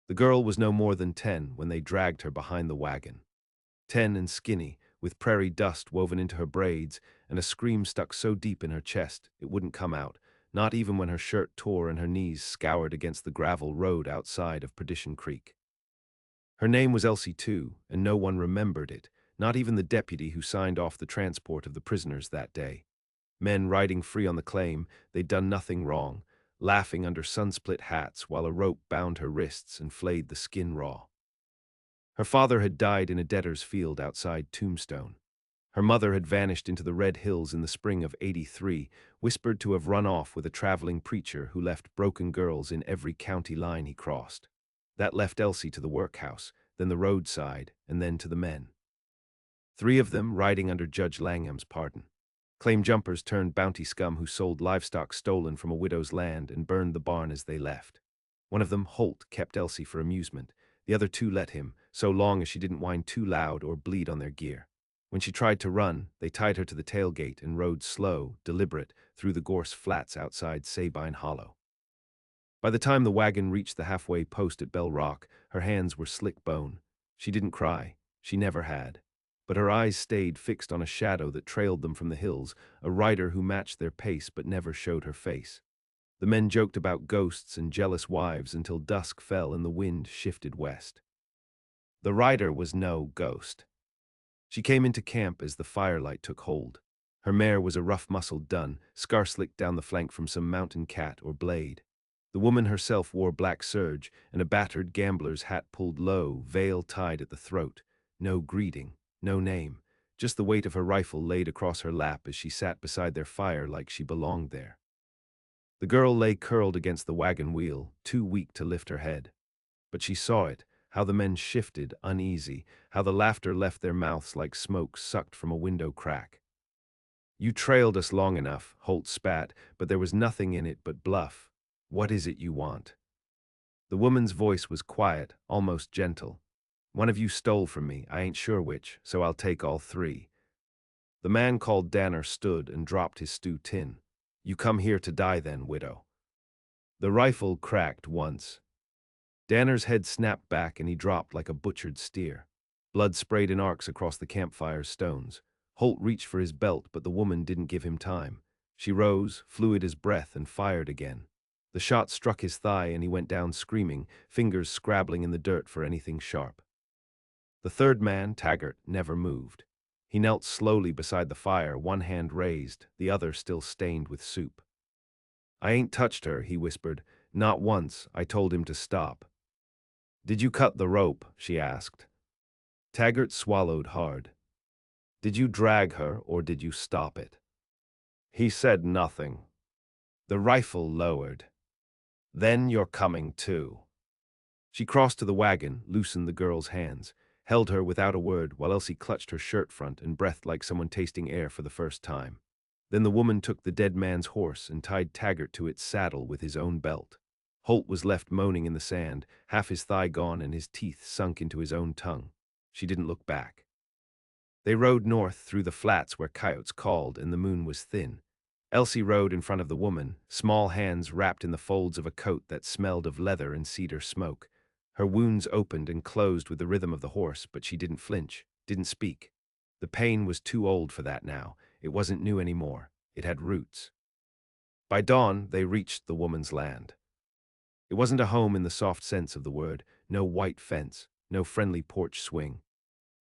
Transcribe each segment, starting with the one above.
The girl was no more than 10 when they dragged her behind the wagon. 10 and skinny, with prairie dust woven into her braids and a scream stuck so deep in her chest it wouldn't come out, not even when her shirt tore and her knees scoured against the gravel road outside of Perdition Creek. Her name was Elsie too, and no one remembered it, not even the deputy who signed off the transport of the prisoners that day. Men riding free on the claim they'd done nothing wrong, laughing under sun-split hats while a rope bound her wrists and flayed the skin raw. Her father had died in a debtor's field outside Tombstone. Her mother had vanished into the Red Hills in the spring of '83, whispered to have run off with a traveling preacher who left broken girls in every county line he crossed. That left Elsie to the workhouse, then the roadside, and then to the men. 3 of them riding under Judge Langham's pardon. Claim jumpers turned bounty scum who sold livestock stolen from a widow's land and burned the barn as they left. One of them, Holt, kept Elsie for amusement. The other 2 let him, so long as she didn't whine too loud or bleed on their gear. When she tried to run, they tied her to the tailgate and rode slow, deliberate, through the gorse flats outside Sabine Hollow. By the time the wagon reached the halfway post at Bell Rock, her hands were slick bone. She didn't cry. She never had. But her eyes stayed fixed on a shadow that trailed them from the hills, a rider who matched their pace but never showed her face. The men joked about ghosts and jealous wives until dusk fell and the wind shifted west. The rider was no ghost. She came into camp as the firelight took hold. Her mare was a rough-muscled dun, scar-slicked down the flank from some mountain cat or blade. The woman herself wore black serge and a battered gambler's hat pulled low, veil tied at the throat. No greeting, no name, just the weight of her rifle laid across her lap as she sat beside their fire like she belonged there. The girl lay curled against the wagon wheel, too weak to lift her head. But she saw it, how the men shifted, uneasy, how the laughter left their mouths like smoke sucked from a window crack. "You trailed us long enough," Holt spat, but there was nothing in it but bluff. "What is it you want?" The woman's voice was quiet, almost gentle. "One of you stole from me, I ain't sure which, so I'll take all 3. The man called Danner stood and dropped his stew tin. "You come here to die then, widow." The rifle cracked once. Danner's head snapped back and he dropped like a butchered steer. Blood sprayed in arcs across the campfire's stones. Holt reached for his belt, but the woman didn't give him time. She rose, fluid as breath, and fired again. The shot struck his thigh and he went down screaming, fingers scrabbling in the dirt for anything sharp. The third man, Taggart, never moved. He knelt slowly beside the fire, one hand raised, the other still stained with soup. "I ain't touched her," he whispered. "Not once. I told him to stop." "Did you cut the rope?" she asked. Taggart swallowed hard. "Did you drag her or did you stop it?" He said nothing. The rifle lowered. "Then you're coming too." She crossed to the wagon, loosened the girl's hands, held her without a word while Elsie clutched her shirt front and breathed like someone tasting air for the first time. Then the woman took the dead man's horse and tied Taggart to its saddle with his own belt. Holt was left moaning in the sand, half his thigh gone and his teeth sunk into his own tongue. She didn't look back. They rode north through the flats where coyotes called and the moon was thin. Elsie rode in front of the woman, small hands wrapped in the folds of a coat that smelled of leather and cedar smoke. Her wounds opened and closed with the rhythm of the horse, but she didn't flinch, didn't speak. The pain was too old for that now. It wasn't new anymore. It had roots. By dawn, they reached the woman's land. It wasn't a home in the soft sense of the word, no white fence, no friendly porch swing.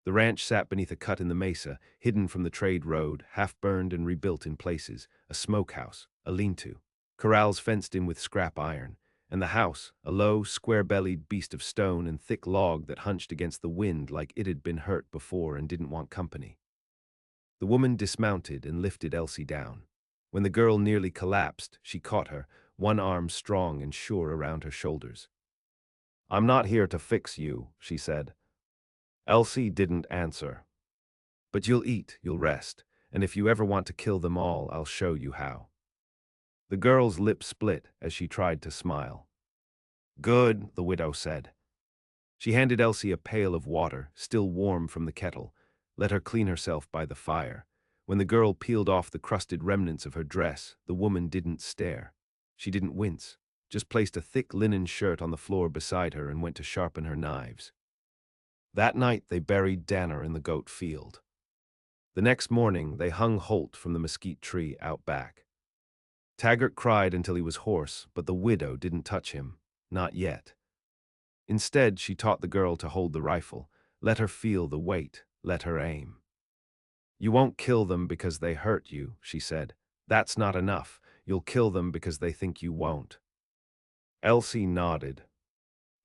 The ranch sat beneath a cut in the mesa, hidden from the trade road, half-burned and rebuilt in places, a smokehouse, a lean-to, corrals fenced in with scrap iron, and the house, a low, square-bellied beast of stone and thick log that hunched against the wind like it had been hurt before and didn't want company. The woman dismounted and lifted Elsie down. When the girl nearly collapsed, she caught her, one arm strong and sure around her shoulders. "I'm not here to fix you," she said. Elsie didn't answer. "But you'll eat, you'll rest, and if you ever want to kill them all, I'll show you how." The girl's lips split as she tried to smile. "Good," the widow said. She handed Elsie a pail of water, still warm from the kettle, let her clean herself by the fire. When the girl peeled off the crusted remnants of her dress, the woman didn't stare. She didn't wince, just placed a thick linen shirt on the floor beside her and went to sharpen her knives. That night they buried Danner in the goat field. The next morning they hung Holt from the mesquite tree out back. Taggart cried until he was hoarse, but the widow didn't touch him. Not yet. Instead, she taught the girl to hold the rifle. Let her feel the weight. Let her aim. "You won't kill them because they hurt you," she said. "That's not enough. You'll kill them because they think you won't." Elsie nodded.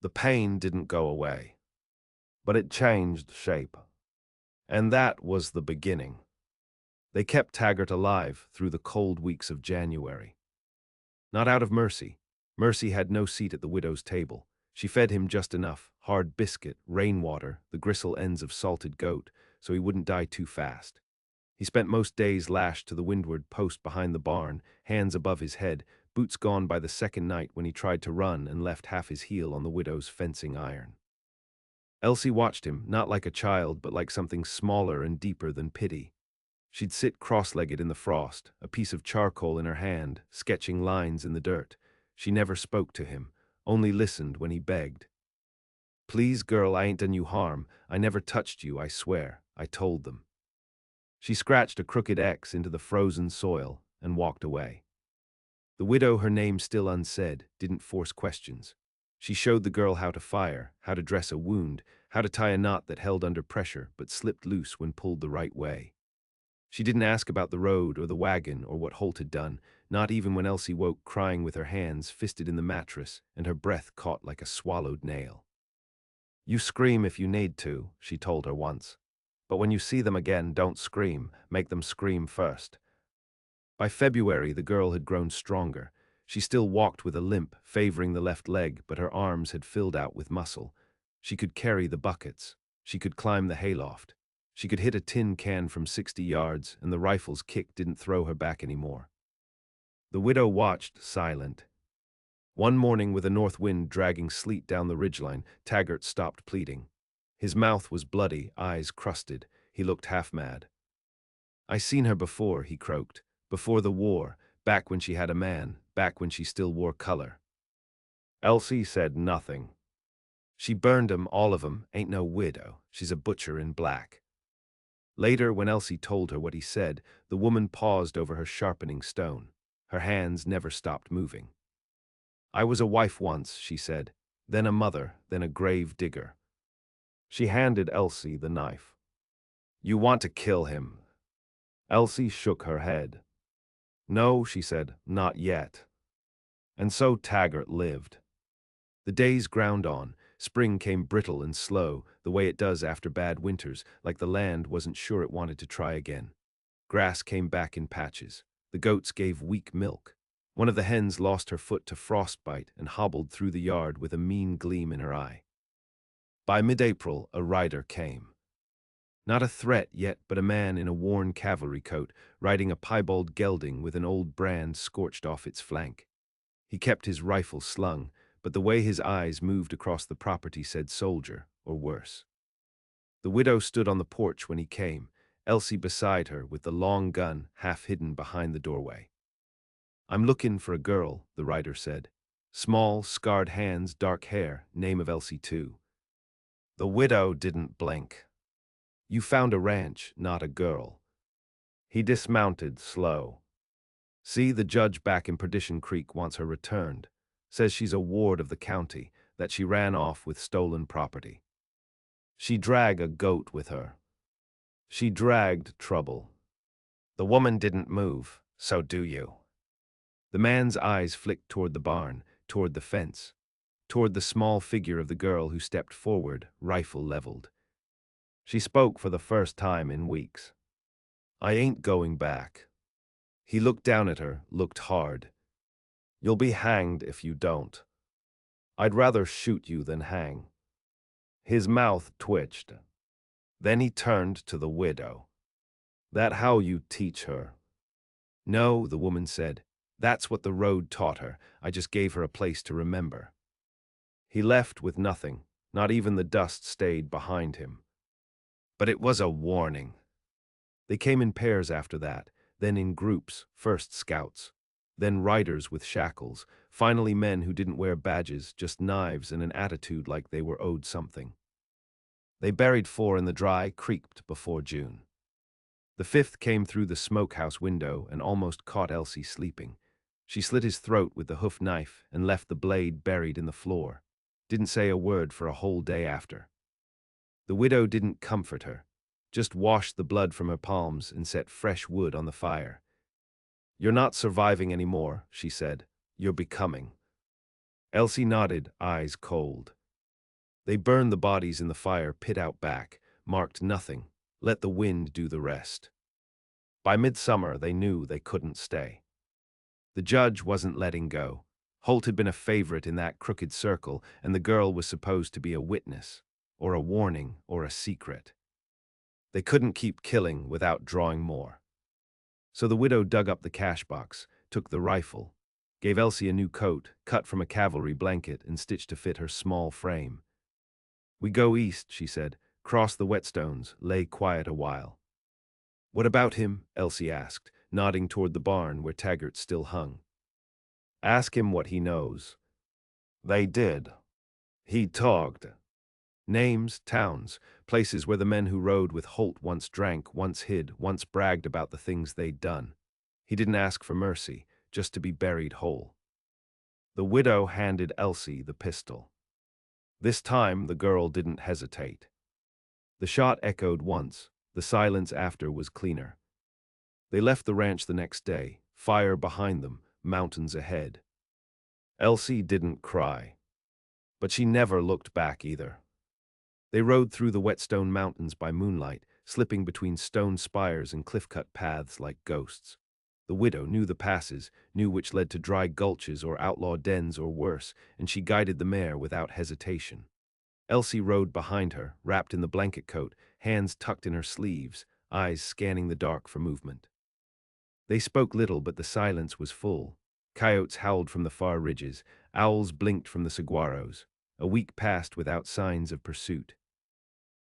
The pain didn't go away, but it changed shape. And that was the beginning. They kept Taggart alive through the cold weeks of January. Not out of mercy. Mercy had no seat at the widow's table. She fed him just enough, hard biscuit, rainwater, the gristle ends of salted goat, so he wouldn't die too fast. He spent most days lashed to the windward post behind the barn, hands above his head, boots gone by the second night when he tried to run and left half his heel on the widow's fencing iron. Elsie watched him, not like a child, but like something smaller and deeper than pity. She'd sit cross-legged in the frost, a piece of charcoal in her hand, sketching lines in the dirt. She never spoke to him, only listened when he begged. "Please, girl, I ain't done you harm. I never touched you, I swear," I told them. She scratched a crooked X into the frozen soil and walked away. The widow, her name still unsaid, didn't force questions. She showed the girl how to fire, how to dress a wound, how to tie a knot that held under pressure but slipped loose when pulled the right way. She didn't ask about the road or the wagon or what Holt had done, not even when Elsie woke crying with her hands fisted in the mattress and her breath caught like a swallowed nail. "You scream if you need to," she told her once. "But when you see them again, don't scream. Make them scream first." By February, the girl had grown stronger. She still walked with a limp, favoring the left leg, but her arms had filled out with muscle. She could carry the buckets. She could climb the hayloft. She could hit a tin can from 60 yards, and the rifle's kick didn't throw her back anymore. The widow watched, silent. One morning, with a north wind dragging sleet down the ridgeline, Taggart stopped pleading. His mouth was bloody, eyes crusted. He looked half mad. "I seen her before," he croaked. "Before the war, back when she had a man, back when she still wore color." Elsie said nothing. "She burned 'em, all of 'em. Ain't no widow. She's a butcher in black." Later, when Elsie told her what he said, the woman paused over her sharpening stone. Her hands never stopped moving. "I was a wife once," she said, "then a mother, then a grave digger." She handed Elsie the knife. "You want to kill him?" Elsie shook her head. "No," she said, "not yet." And so Taggart lived. The days ground on. Spring came brittle and slow, the way it does after bad winters, like the land wasn't sure it wanted to try again. Grass came back in patches. The goats gave weak milk. One of the hens lost her foot to frostbite and hobbled through the yard with a mean gleam in her eye. By mid-April, a rider came. Not a threat yet, but a man in a worn cavalry coat, riding a piebald gelding with an old brand scorched off its flank. He kept his rifle slung, but the way his eyes moved across the property said soldier, or worse. The widow stood on the porch when he came, Elsie beside her with the long gun half hidden behind the doorway. "I'm lookin' for a girl," the rider said. Small, scarred hands, dark hair, name of Elsie too. The widow didn't blink. "You found a ranch, not a girl." He dismounted, slow. "See, the judge back in Perdition Creek wants her returned. Says she's a ward of the county, that she ran off with stolen property. She drag a goat with her. She dragged trouble. The woman didn't move, so do you." The man's eyes flicked toward the barn, toward the fence, toward the small figure of the girl who stepped forward, rifle leveled. She spoke for the first time in weeks. "I ain't going back." He looked down at her, looked hard. "You'll be hanged if you don't. I'd rather shoot you than hang." His mouth twitched. Then he turned to the widow. "That how you teach her?" "No," the woman said. "That's what the road taught her. I just gave her a place to remember." He left with nothing. Not even the dust stayed behind him. But it was a warning. They came in pairs after that, then in groups, first scouts. Then riders with shackles, finally men who didn't wear badges, just knives and an attitude like they were owed something. They buried 4 in the dry, creaked before June. The 5th came through the smokehouse window and almost caught Elsie sleeping. She slit his throat with the hoof knife and left the blade buried in the floor. Didn't say a word for a whole day after. The widow didn't comfort her, just washed the blood from her palms and set fresh wood on the fire. "You're not surviving anymore," she said. "You're becoming." Elsie nodded, eyes cold. They burned the bodies in the fire pit out back, marked nothing, let the wind do the rest. By midsummer, they knew they couldn't stay. The judge wasn't letting go. Holt had been a favorite in that crooked circle, and the girl was supposed to be a witness, or a warning, or a secret. They couldn't keep killing without drawing more. So the widow dug up the cash box, took the rifle, gave Elsie a new coat, cut from a cavalry blanket and stitched to fit her small frame. "We go east," she said, "cross the whetstones, lay quiet a while." "What about him?" Elsie asked, nodding toward the barn where Taggart still hung. "Ask him what he knows." They did. He talked. Names, towns, places where the men who rode with Holt once drank, once hid, once bragged about the things they'd done. He didn't ask for mercy, just to be buried whole. The widow handed Elsie the pistol. This time the girl didn't hesitate. The shot echoed once. The silence after was cleaner. They left the ranch the next day, fire behind them, mountains ahead. Elsie didn't cry. But she never looked back either. They rode through the Whetstone Mountains by moonlight, slipping between stone spires and cliff-cut paths like ghosts. The widow knew the passes, knew which led to dry gulches or outlaw dens or worse, and she guided the mare without hesitation. Elsie rode behind her, wrapped in the blanket coat, hands tucked in her sleeves, eyes scanning the dark for movement. They spoke little, but the silence was full. Coyotes howled from the far ridges, owls blinked from the saguaros. A week passed without signs of pursuit.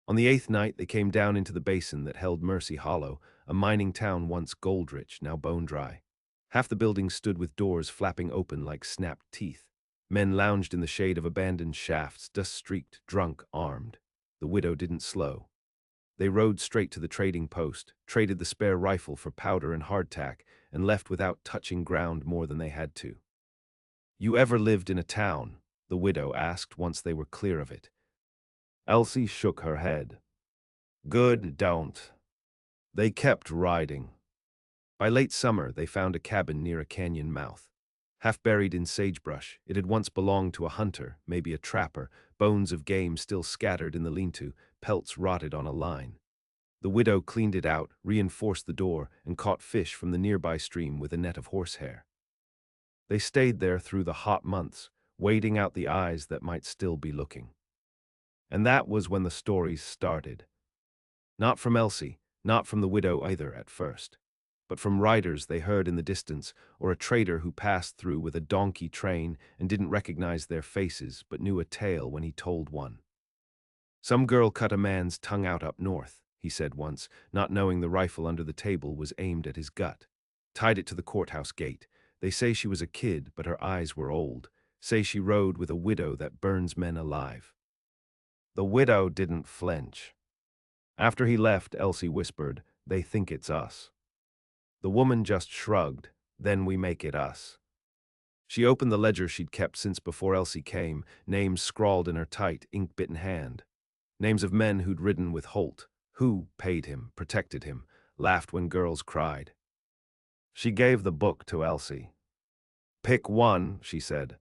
On the 8th night, they came down into the basin that held Mercy Hollow, a mining town once gold-rich, now bone-dry. Half the buildings stood with doors flapping open like snapped teeth. Men lounged in the shade of abandoned shafts, dust-streaked, drunk, armed. The widow didn't slow. They rode straight to the trading post, traded the spare rifle for powder and hardtack, and left without touching ground more than they had to. "You ever lived in a town?" the widow asked once they were clear of it. Elsie shook her head. "Good, don't." They kept riding. By late summer, they found a cabin near a canyon mouth. Half buried in sagebrush, it had once belonged to a hunter, maybe a trapper, bones of game still scattered in the lean-to, pelts rotted on a line. The widow cleaned it out, reinforced the door, and caught fish from the nearby stream with a net of horsehair. They stayed there through the hot months, waiting out the eyes that might still be looking. And that was when the stories started. Not from Elsie, not from the widow either at first, but from riders they heard in the distance, or a trader who passed through with a donkey train and didn't recognize their faces but knew a tale when he told one. "Some girl cut a man's tongue out up north," he said once, not knowing the rifle under the table was aimed at his gut. "Tied it to the courthouse gate. They say she was a kid, but her eyes were old. Say she rode with a widow that burns men alive." The widow didn't flinch. After he left, Elsie whispered, "They think it's us." The woman just shrugged, "Then we make it us." She opened the ledger she'd kept since before Elsie came, names scrawled in her tight, ink-bitten hand. Names of men who'd ridden with Holt, who paid him, protected him, laughed when girls cried. She gave the book to Elsie. "Pick one," she said.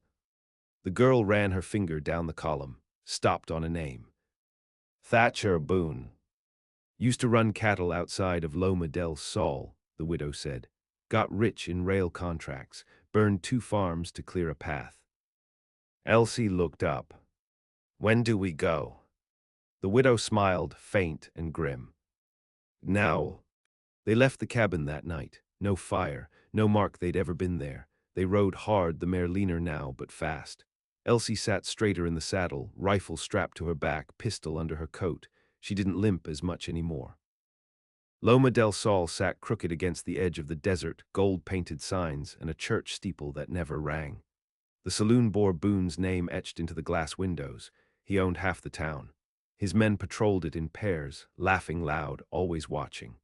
The girl ran her finger down the column, stopped on a name. "Thatcher Boone. Used to run cattle outside of Loma del Sol," the widow said. "Got rich in rail contracts, burned 2 farms to clear a path." Elsie looked up. "When do we go?" The widow smiled, faint and grim. "Now." They left the cabin that night. No fire, no mark they'd ever been there. They rode hard, the mare leaner now but fast. Elsie sat straighter in the saddle, rifle strapped to her back, pistol under her coat. She didn't limp as much anymore. Loma del Sol sat crooked against the edge of the desert, gold-painted signs, and a church steeple that never rang. The saloon bore Boone's name etched into the glass windows. He owned half the town. His men patrolled it in pairs, laughing loud, always watching.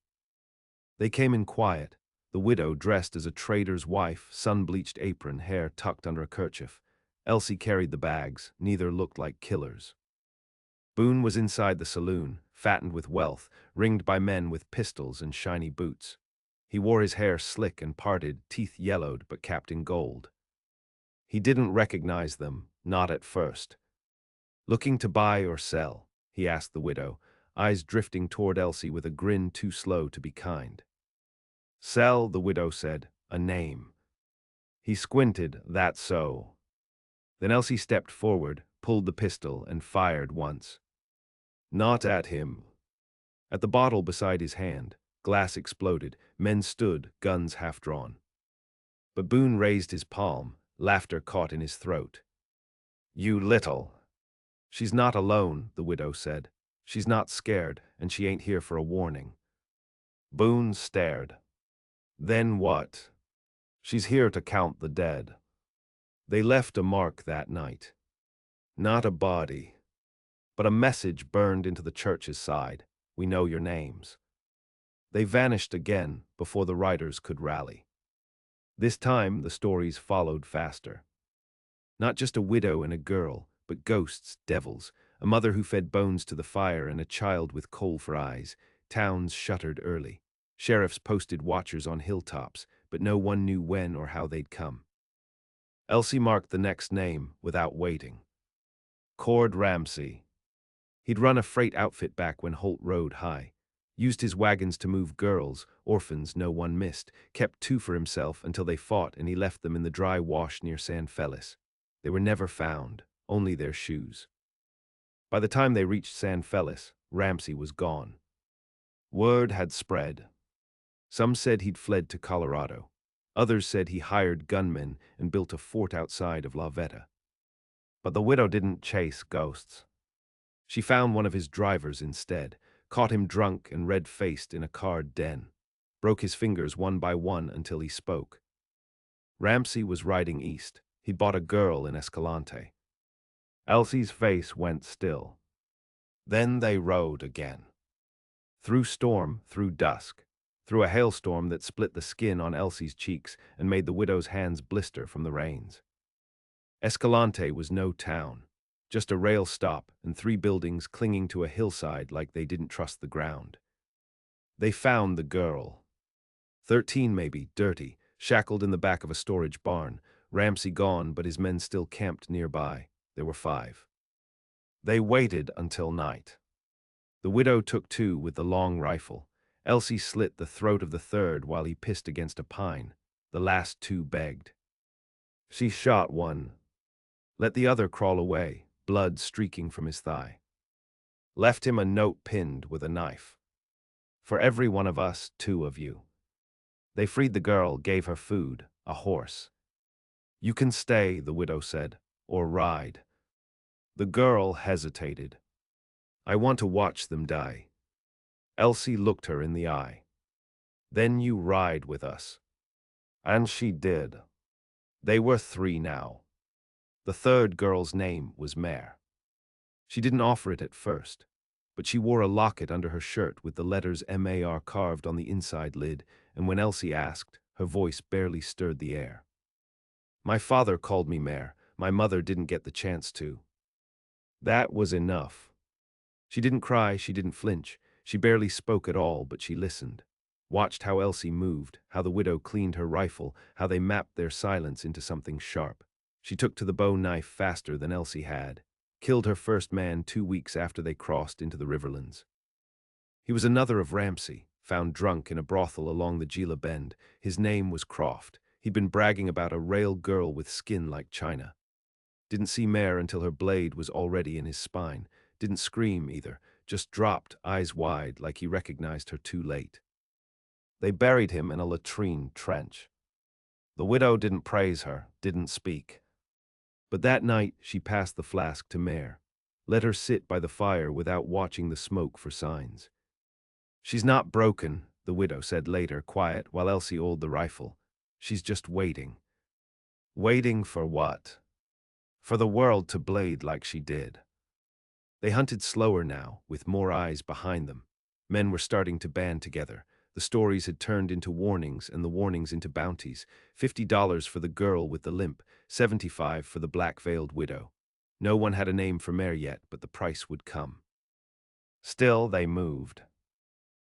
They came in quiet, the widow dressed as a trader's wife, sun-bleached apron, hair tucked under a kerchief. Elsie carried the bags. Neither looked like killers. Boone was inside the saloon, fattened with wealth, ringed by men with pistols and shiny boots. He wore his hair slick and parted, teeth yellowed but capped in gold. He didn't recognize them, not at first. "Looking to buy or sell?" he asked the widow, eyes drifting toward Elsie with a grin too slow to be kind. "Sell," the widow said, "a name." He squinted. "That's so." Then Elsie stepped forward, pulled the pistol, and fired once. Not at him. At the bottle beside his hand. Glass exploded. Men stood, guns half drawn. But Boone raised his palm, laughter caught in his throat. "You little." "She's not alone," the widow said. "She's not scared, and she ain't here for a warning." Boone stared. "Then what?" "She's here to count the dead." They left a mark that night. Not a body, but a message burned into the church's side. "We know your names." They vanished again before the writers could rally. This time the stories followed faster. Not just a widow and a girl, but ghosts, devils, a mother who fed bones to the fire and a child with coal for eyes. Towns shuttered early. Sheriffs posted watchers on hilltops, but no one knew when or how they'd come. Elsie marked the next name without waiting. Cord Ramsey. He'd run a freight outfit back when Holt rode high. Used his wagons to move girls, orphans no one missed, kept two for himself until they fought and he left them in the dry wash near San Felice. They were never found, only their shoes. By the time they reached San Felice, Ramsey was gone. Word had spread. Some said he'd fled to Colorado. Others said he hired gunmen and built a fort outside of La Veta. But the widow didn't chase ghosts. She found one of his drivers instead, caught him drunk and red-faced in a card den, broke his fingers one by one until he spoke. Ramsey was riding east. He'd bought a girl in Escalante. Elsie's face went still. Then they rode again. Through storm, through dusk, through a hailstorm that split the skin on Elsie's cheeks and made the widow's hands blister from the rains. Escalante was no town, just a rail stop and 3 buildings clinging to a hillside like they didn't trust the ground. They found the girl. 13 maybe, dirty, shackled in the back of a storage barn. Ramsey gone, but his men still camped nearby. There were 5. They waited until night. The widow took 2 with the long rifle. Elsie slit the throat of the third while he pissed against a pine. The last 2 begged. She shot one. Let the other crawl away, blood streaking from his thigh. Left him a note pinned with a knife. "For every one of us, 2 of you." They freed the girl, gave her food, a horse. "You can stay," the widow said, "or ride." The girl hesitated. "I want to watch them die." Elsie looked her in the eye. "Then you ride with us." And she did. They were 3 now. The third girl's name was Mare. She didn't offer it at first, but she wore a locket under her shirt with the letters MAR carved on the inside lid, and when Elsie asked, her voice barely stirred the air. "My father called me Mare. My mother didn't get the chance to." That was enough. She didn't cry, she didn't flinch. She barely spoke at all, but she listened. Watched how Elsie moved, how the widow cleaned her rifle, how they mapped their silence into something sharp. She took to the bow knife faster than Elsie had. Killed her first man 2 weeks after they crossed into the Riverlands. He was another of Ramsey, found drunk in a brothel along the Gila Bend. His name was Croft. He'd been bragging about a rail girl with skin like china. Didn't see Mare until her blade was already in his spine. Didn't scream either, just dropped, eyes wide, like he recognized her too late. They buried him in a latrine trench. The widow didn't praise her, didn't speak. But that night she passed the flask to Mare. Let her sit by the fire without watching the smoke for signs. "She's not broken," the widow said later, quiet, while Elsie oiled the rifle. She's just waiting. Waiting for what? For the world to blade like she did. They hunted slower now, with more eyes behind them. Men were starting to band together. The stories had turned into warnings and the warnings into bounties. $50 for the girl with the limp, $75 for the black-veiled widow. No one had a name for Mare yet, but the price would come. Still, they moved.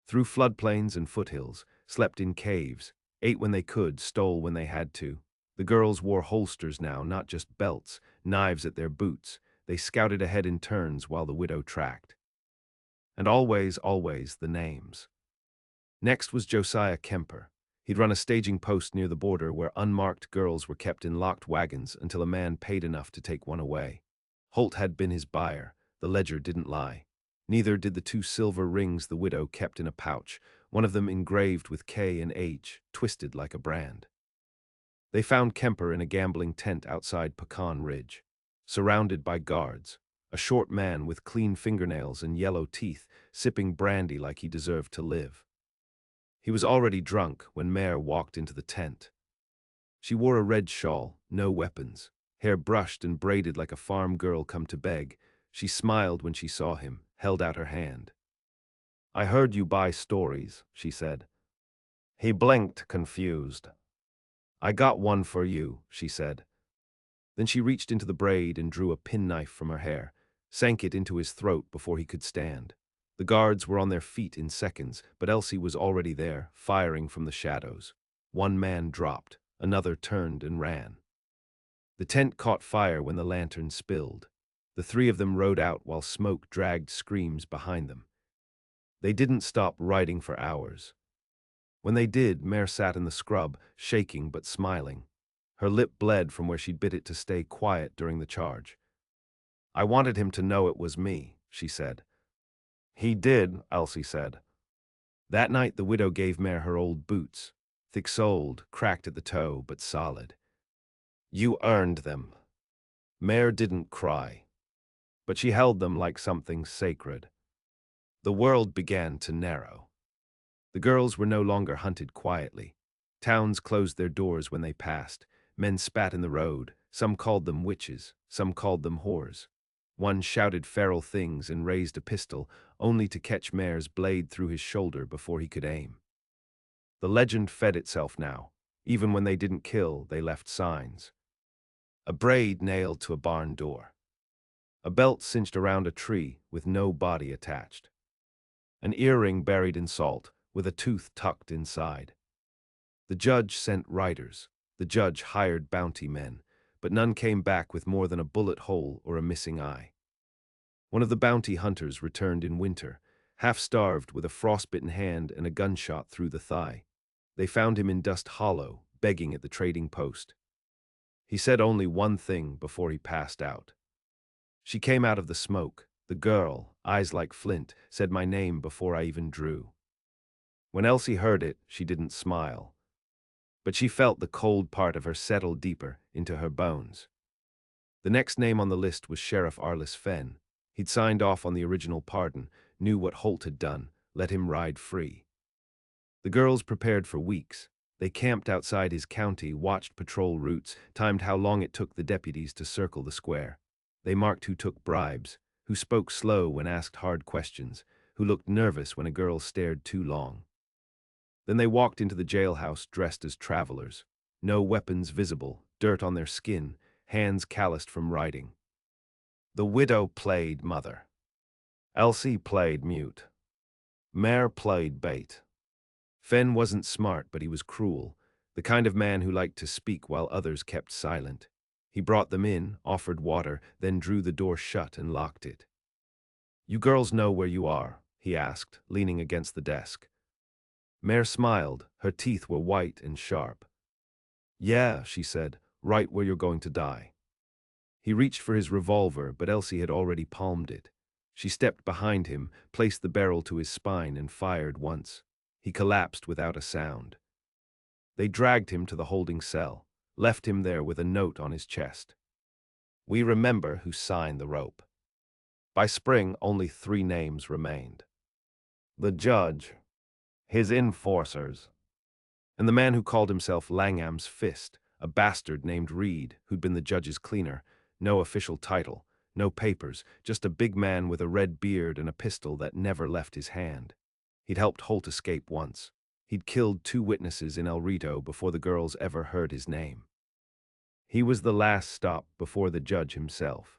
Through floodplains and foothills, slept in caves, ate when they could, stole when they had to. The girls wore holsters now, not just belts, knives at their boots. They scouted ahead in turns while the widow tracked. And always, always, the names. Next was Josiah Kemper. He'd run a staging post near the border where unmarked girls were kept in locked wagons until a man paid enough to take one away. Holt had been his buyer. The ledger didn't lie. Neither did the 2 silver rings the widow kept in a pouch, one of them engraved with K and H, twisted like a brand. They found Kemper in a gambling tent outside Pecan Ridge, surrounded by guards, a short man with clean fingernails and yellow teeth, sipping brandy like he deserved to live. He was already drunk when Mare walked into the tent. She wore a red shawl, no weapons, hair brushed and braided like a farm girl come to beg. She smiled when she saw him, held out her hand. "I heard you buy stories," she said. He blinked, confused. "I got one for you," she said. Then she reached into the braid and drew a penknife from her hair, sank it into his throat before he could stand. The guards were on their feet in seconds, but Elsie was already there, firing from the shadows. One man dropped, another turned and ran. The tent caught fire when the lantern spilled. The 3 of them rode out while smoke dragged screams behind them. They didn't stop riding for hours. When they did, Mare sat in the scrub, shaking but smiling. Her lip bled from where she'd bit it to stay quiet during the charge. "I wanted him to know it was me," she said. "He did," Elsie said. That night the widow gave Mare her old boots, thick-soled, cracked at the toe, but solid. "You earned them." Mare didn't cry, but she held them like something sacred. The world began to narrow. The girls were no longer hunted quietly. Towns closed their doors when they passed. Men spat in the road. Some called them witches. Some called them whores. One shouted feral things and raised a pistol, only to catch Mare's blade through his shoulder before he could aim. The legend fed itself now. Even when they didn't kill, they left signs. A braid nailed to a barn door. A belt cinched around a tree with no body attached. An earring buried in salt, with a tooth tucked inside. The judge sent riders. The judge hired bounty men, but none came back with more than a bullet hole or a missing eye. One of the bounty hunters returned in winter, half-starved with a frostbitten hand and a gunshot through the thigh. They found him in Dust Hollow, begging at the trading post. He said only one thing before he passed out. She came out of the smoke. The girl, eyes like flint, said my name before I even drew. When Elsie heard it, she didn't smile. But she felt the cold part of her settle deeper into her bones. The next name on the list was Sheriff Arliss Fenn. He'd signed off on the original pardon, knew what Holt had done, let him ride free. The girls prepared for weeks. They camped outside his county, watched patrol routes, timed how long it took the deputies to circle the square. They marked who took bribes, who spoke slow when asked hard questions, who looked nervous when a girl stared too long. Then they walked into the jailhouse dressed as travelers. No weapons visible, dirt on their skin, hands calloused from riding. The widow played mother. Elsie played mute. Mare played bait. Fenn wasn't smart, but he was cruel, the kind of man who liked to speak while others kept silent. He brought them in, offered water, then drew the door shut and locked it. "You girls know where you are?" he asked, leaning against the desk. Mare smiled. Her teeth were white and sharp. "Yeah," she said, "right where you're going to die." He reached for his revolver, but Elsie had already palmed it. She stepped behind him, placed the barrel to his spine, and fired once. He collapsed without a sound. They dragged him to the holding cell, left him there with a note on his chest. "We remember who signed the rope." By spring, only 3 names remained. The judge. His enforcers. And the man who called himself Langham's Fist, a bastard named Reed, who'd been the judge's cleaner. No official title, no papers, just a big man with a red beard and a pistol that never left his hand. He'd helped Holt escape once. He'd killed 2 witnesses in El Rito before the girls ever heard his name. He was the last stop before the judge himself.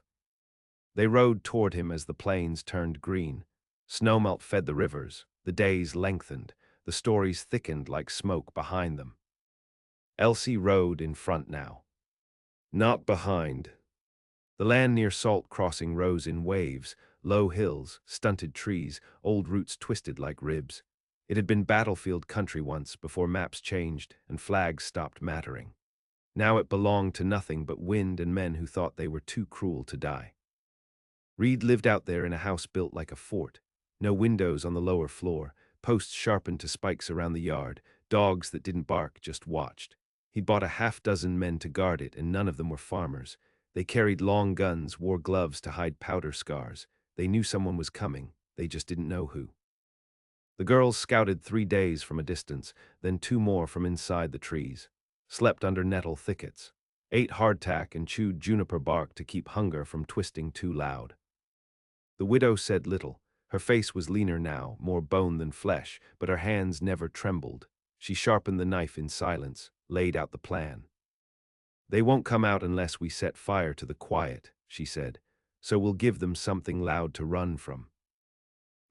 They rode toward him as the plains turned green. Snowmelt fed the rivers, the days lengthened, the stories thickened like smoke behind them. Elsie rode in front now. Not behind. The land near Salt Crossing rose in waves, low hills, stunted trees, old roots twisted like ribs. It had been battlefield country once before maps changed and flags stopped mattering. Now it belonged to nothing but wind and men who thought they were too cruel to die. Reed lived out there in a house built like a fort. No windows on the lower floor, posts sharpened to spikes around the yard, dogs that didn't bark, just watched. He'd bought a half-dozen men to guard it, and none of them were farmers. They carried long guns, wore gloves to hide powder scars. They knew someone was coming, they just didn't know who. The girls scouted 3 days from a distance, then 2 more from inside the trees. Slept under nettle thickets. Ate hardtack and chewed juniper bark to keep hunger from twisting too loud. The widow said little. Her face was leaner now, more bone than flesh, but her hands never trembled. She sharpened the knife in silence, laid out the plan. "They won't come out unless we set fire to the quiet," she said, "so we'll give them something loud to run from."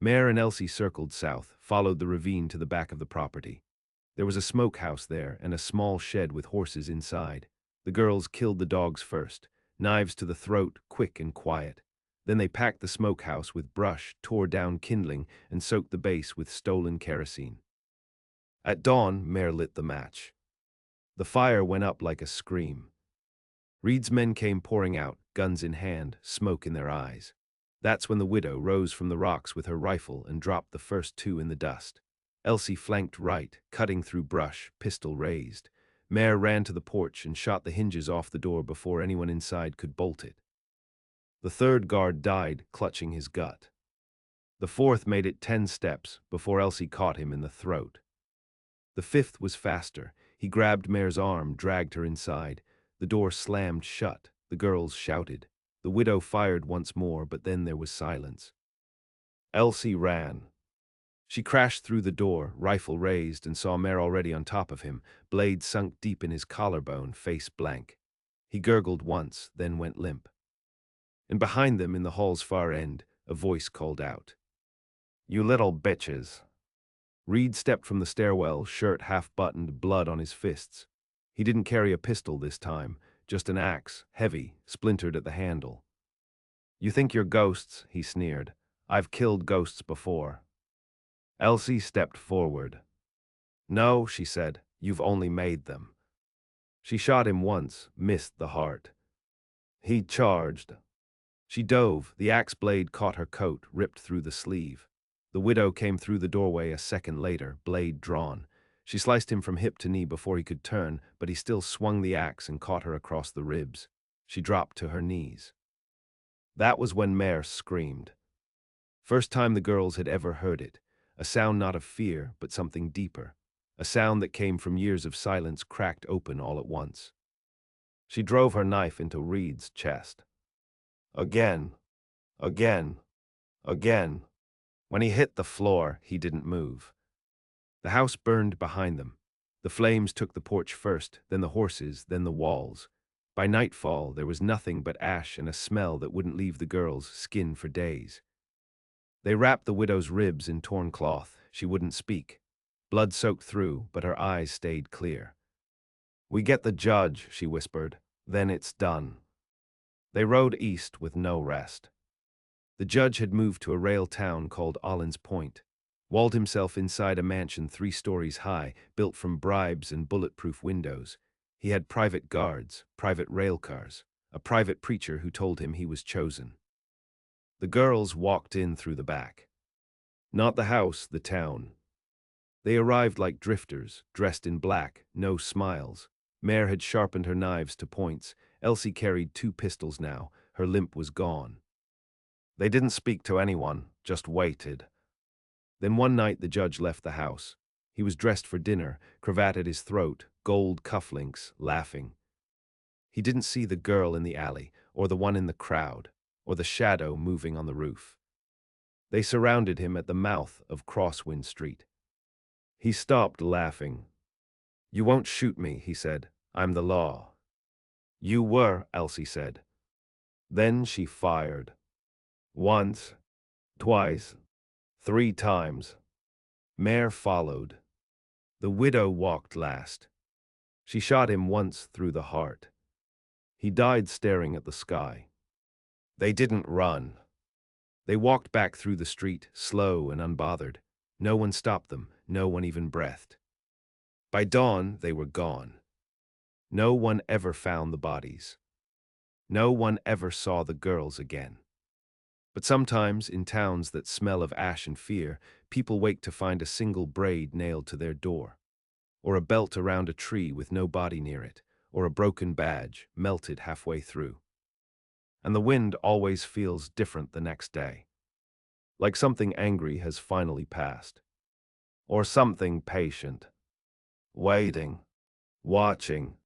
Mare and Elsie circled south, followed the ravine to the back of the property. There was a smokehouse there and a small shed with horses inside. The girls killed the dogs first, knives to the throat, quick and quiet. Then they packed the smokehouse with brush, tore down kindling, and soaked the base with stolen kerosene. At dawn, Mare lit the match. The fire went up like a scream. Reed's men came pouring out, guns in hand, smoke in their eyes. That's when the widow rose from the rocks with her rifle and dropped the first 2 in the dust. Elsie flanked right, cutting through brush, pistol raised. Mare ran to the porch and shot the hinges off the door before anyone inside could bolt it. The 3rd guard died, clutching his gut. The 4th made it 10 steps before Elsie caught him in the throat. The 5th was faster. He grabbed Mare's arm, dragged her inside. The door slammed shut. The girls shouted. The widow fired once more, but then there was silence. Elsie ran. She crashed through the door, rifle raised, and saw Mare already on top of him, blade sunk deep in his collarbone, face blank. He gurgled once, then went limp. And behind them, in the hall's far end, a voice called out, "You little bitches." Reed stepped from the stairwell, shirt half-buttoned, blood on his fists. He didn't carry a pistol this time, just an axe, heavy, splintered at the handle. "You think you're ghosts," he sneered. "I've killed ghosts before." Elsie stepped forward. "No," she said, "you've only made them." She shot him once, missed the heart. He charged. She dove, the axe blade caught her coat, ripped through the sleeve. The widow came through the doorway a second later, blade drawn. She sliced him from hip to knee before he could turn, but he still swung the axe and caught her across the ribs. She dropped to her knees. That was when Mare screamed. First time the girls had ever heard it. A sound not of fear, but something deeper. A sound that came from years of silence cracked open all at once. She drove her knife into Reed's chest. Again. Again. Again. When he hit the floor, he didn't move. The house burned behind them. The flames took the porch first, then the horses, then the walls. By nightfall, there was nothing but ash and a smell that wouldn't leave the girls' skin for days. They wrapped the widow's ribs in torn cloth. She wouldn't speak. Blood soaked through, but her eyes stayed clear. "We get the judge," she whispered. "Then it's done." They rode east with no rest. The judge had moved to a rail town called Allen's Point, walled himself inside a mansion 3 stories high, built from bribes and bulletproof windows. He had private guards, private rail cars, a private preacher who told him he was chosen. The girls walked in through the back. Not the house, the town. They arrived like drifters, dressed in black, no smiles. Mare had sharpened her knives to points. Elsie carried 2 pistols now. Her limp was gone. They didn't speak to anyone, just waited. Then one night the judge left the house. He was dressed for dinner, cravat at his throat, gold cufflinks, laughing. He didn't see the girl in the alley, or the one in the crowd, or the shadow moving on the roof. They surrounded him at the mouth of Crosswind Street. He stopped laughing. "You won't shoot me," he said. "I'm the law." "You were," Elsie said. Then she fired. Once, twice, 3 times. Mare followed. The widow walked last. She shot him once through the heart. He died staring at the sky. They didn't run. They walked back through the street, slow and unbothered. No one stopped them, no one even breathed. By dawn, they were gone. No one ever found the bodies. No one ever saw the girls again. But sometimes, in towns that smell of ash and fear, people wake to find a single braid nailed to their door, or a belt around a tree with no body near it, or a broken badge melted halfway through. And the wind always feels different the next day, like something angry has finally passed, or something patient, waiting, watching.